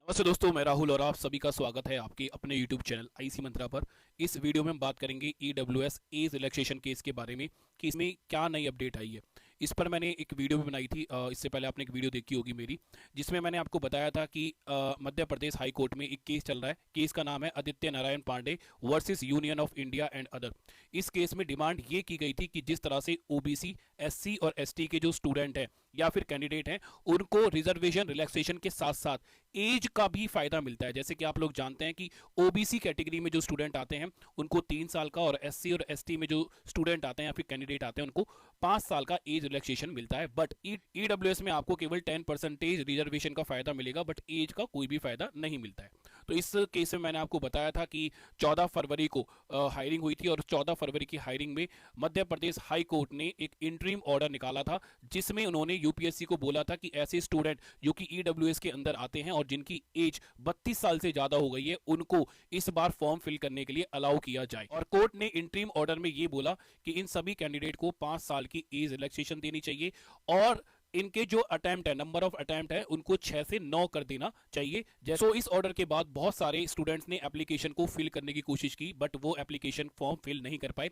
नमस्ते दोस्तों, मैं राहुल और आप सभी का स्वागत है आपके अपने YouTube चैनल आईसी मंत्रा पर। इस वीडियो में हम बात करेंगे EWS एज रिलैक्सेशन केस के बारे में कि इसमें क्या नई अपडेट आई है। इस पर मैंने एक वीडियो भी बनाई थी, इससे पहले आपने एक वीडियो देखी होगी मेरी, जिसमें मैंने आपको बताया था कि मध्य प्रदेश हाई कोर्ट में एक केस चल रहा है। केस का नाम है Aditya Narayan Pandey versus union of India and other. इस केस में डिमांड ये की गई थी कि जिस तरह से OBC, SC और ST के जो स्टूडेंट हैं या फिर कैंडिडेट हैं, उनको रिजर्वेशन रिलैक्सेशन के साथ साथ एज का भी फायदा मिलता है। जैसे कि आप लोग जानते हैं कि OBC कैटेगरी में जो स्टूडेंट आते हैं उनको 3 साल का, और SC और ST में जो स्टूडेंट आते हैं या फिर कैंडिडेट आते हैं उनको 5 साल का एज रिलैक्सेशन मिलता है। बट EWS में आपको केवल 10% रिजर्वेशन का फायदा मिलेगा, बट एज का कोई भी फायदा नहीं मिलता है। तो इस केस में मैंने आपको बताया था कि 14 फरवरी को हायरिंग हुई थी, और 14 फरवरी की हायरिंग में मध्य प्रदेश हाई कोर्ट ने एक इंटरिम ऑर्डर निकाला था, जिसमें उन्होंने UPSC को बोला था कि ऐसे स्टूडेंट जो कि EWS के अंदर आते हैं और जिनकी एज 32 साल से ज्यादा हो गई है, उनको इस बार फॉर्म फिल करने के लिए अलाउ किया जाए। और कोर्ट ने इंटरिम ऑर्डर में ये बोला कि इन सभी कैंडिडेट को 5 साल की एज रिलैक्सेशन देनी चाहिए, और इनके जो अटेम्प्ट है, नंबर ऑफ अटेम्प्ट है, उनको 6 से 9 कर देना चाहिए। जैसे इस ऑर्डर के बाद बहुत सारे स्टूडेंट्स ने एप्लीकेशन को फिल करने की कोशिश की, बट वो एप्लीकेशन फॉर्म फिल नहीं कर पाए।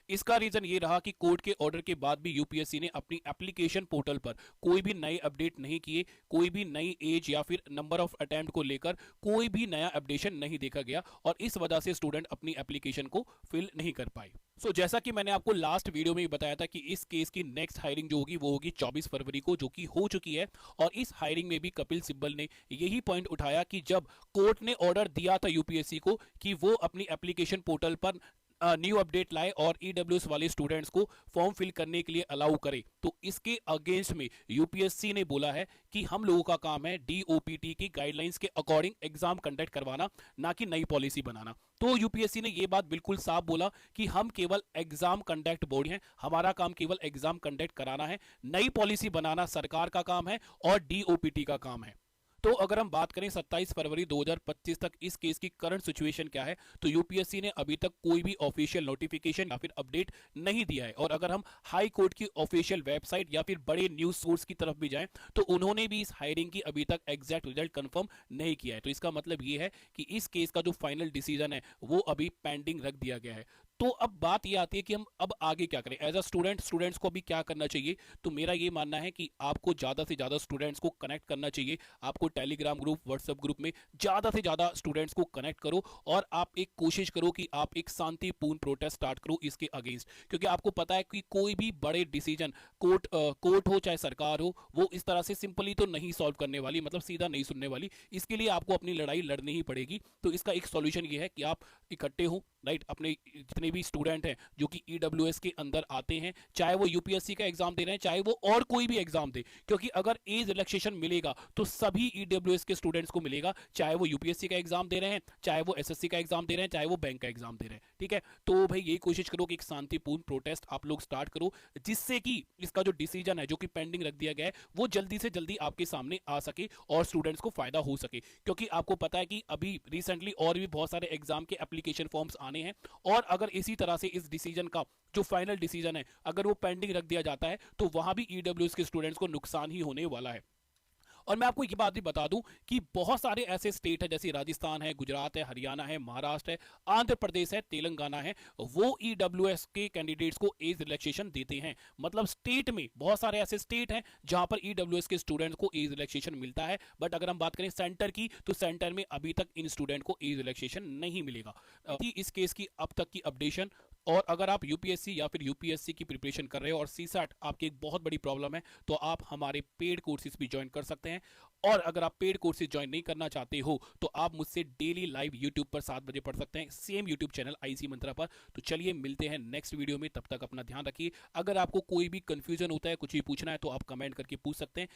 इसका रीजन ये रहा कि कोर्ट के ऑर्डर के बाद भी UPSC ने अपनी एप्लीकेशन पोर्टल पर कोई भी नए अपडेट नहीं किए, कोई भी नई एज या फिर नंबर ऑफ अटेम्प्ट को लेकर कोई भी नया अपडेशन नहीं देखा गया, और इस वजह से स्टूडेंट अपनी एप्लीकेशन को फिल नहीं कर पाए। जैसा कि मैंने आपको लास्ट वीडियो में बताया था कि इस केस की नेक्स्ट हायरिंग जो होगी वो होगी 24 फरवरी को, जो कि हो चुकी है। और इस हायरिंग में भी कपिल सिब्बल ने यही पॉइंट उठाया कि जब कोर्ट ने ऑर्डर दिया था UPSC को कि वो अपनी एप्लीकेशन पोर्टल पर न्यू अपडेट लाए और EWS वाले स्टूडेंट्स को फॉर्म फिल करने के लिए अलाउ करे, तो इसके अगेंस्ट में UPSC ने बोला है कि हम लोगों का काम है DOPT की गाइडलाइंस के अकॉर्डिंग एग्जाम कंडक्ट करवाना, ना कि नई पॉलिसी बनाना। तो UPSC ने यह बात बिल्कुल साफ बोला कि हम केवल एग्जाम कंडक्ट बोर्ड हैं, हमारा काम केवल एग्जाम कंडक्ट कराना है, नई पॉलिसी बनाना सरकार का काम है और DOPT का काम है। तो अगर हम बात करें 27 फरवरी 2025 तक इस केस की करंट सिचुएशन क्या है, तो UPSC ने अभी तक कोई भी ऑफिशियल नोटिफिकेशन या फिर अपडेट नहीं दिया है। और अगर हम हाई कोर्ट की ऑफिशियल वेबसाइट या फिर बड़े न्यूज सोर्स की तरफ भी जाएं, तो उन्होंने भी इस हायरिंग की अभी तक एग्जैक्ट रिजल्ट कंफर्म नहीं किया है। तो इसका मतलब यह है कि इस केस का जो फाइनल डिसीजन है वो अभी पेंडिंग रख दिया गया है। तो अब बात यह आती है कि हम अब आगे क्या करें एज अ स्टूडेंट्स को भी क्या करना चाहिए। तो मेरा ये मानना है कि आपको ज्यादा से ज्यादा स्टूडेंट्स को कनेक्ट करना चाहिए। आपको टेलीग्राम ग्रुप, व्हाट्सएप ग्रुप में ज्यादा से ज्यादा स्टूडेंट्स को कनेक्ट करो, और आप एक कोशिश करो कि आप एक शांतिपूर्ण प्रोटेस्ट स्टार्ट करो इसके अगेंस्ट। क्योंकि आपको पता है कि कोई भी बड़े डिसीजन कोर्ट हो चाहे सरकार हो, वो इस तरह से सिंपली तो नहीं सॉल्व करने वाली, मतलब सीधा नहीं सुनने वाली। इसके लिए आपको अपनी लड़ाई लड़नी ही पड़ेगी। तो इसका एक सॉल्यूशन ये है कि आप इकट्ठे हो, राइट। अपने जितने भी स्टूडेंट हैं जो कि EWS के अंदर आते हैं, चाहे वो UPSC का एग्जाम दे रहे हैं, चाहे वो और कोई भी एग्जाम दे, क्योंकि अगर एज रिलैक्सेशन मिलेगा तो सभी EWS के स्टूडेंट्स को मिलेगा, चाहे वो UPSC का एग्जाम दे रहे हैं, चाहे वो SSC का एग्जाम दे रहे हैं, चाहे वो बैंक का एग्जाम दे रहे हैं। ठीक है, तो भाई यही कोशिश करो कि एक शांतिपूर्ण प्रोटेस्ट आप लोग स्टार्ट करो, जिससे कि इसका जो डिसीजन है जो कि पेंडिंग रख दिया गया है वो जल्दी से जल्दी आपके सामने आ सके और स्टूडेंट्स को फायदा हो सके। क्योंकि आपको पता है कि अभी रिसेंटली और भी बहुत सारे एग्जाम के एप्लीकेशन फॉर्म्स आने हैं, और अगर इसी तरह से इस डिसीजन का जो फाइनल डिसीजन है अगर वो पेंडिंग रख दिया जाता है, तो वहां भी EWS के स्टूडेंट्स को नुकसान ही होने वाला है। और मैं आपको ये बात भी बता दूं कि बहुत सारे ऐसे स्टेट है, जैसे राजस्थान है, गुजरात है, हरियाणा है, महाराष्ट्र है, आंध्र प्रदेश है, तेलंगाना है, वो EWS के कैंडिडेट्स को एज रिलैक्सेशन देते हैं। मतलब स्टेट में बहुत सारे ऐसे स्टेट हैं जहां पर EWS के स्टूडेंट्स को एज रिलैक्सेशन मिलता है। बट अगर हम बात करें सेंटर की, तो सेंटर में अभी तक इन स्टूडेंट को एज रिलैक्सेशन नहीं मिलेगा। इस केस की अब तक की अपडेशन। और अगर आप UPSC या फिर UPSC की प्रिपरेशन कर रहे हो और CSAT आपकी एक बहुत बड़ी प्रॉब्लम है, तो आप हमारे पेड कोर्सेज भी ज्वाइन कर सकते हैं। और अगर आप पेड कोर्सेज ज्वाइन नहीं करना चाहते हो, तो आप मुझसे डेली लाइव YouTube पर 7 बजे पढ़ सकते हैं, सेम YouTube चैनल आईसी मंत्रा पर। तो चलिए मिलते हैं नेक्स्ट वीडियो में, तब तक अपना ध्यान रखिए। अगर आपको कोई भी कंफ्यूजन होता है, कुछ भी पूछना है, तो आप कमेंट करके पूछ सकते हैं।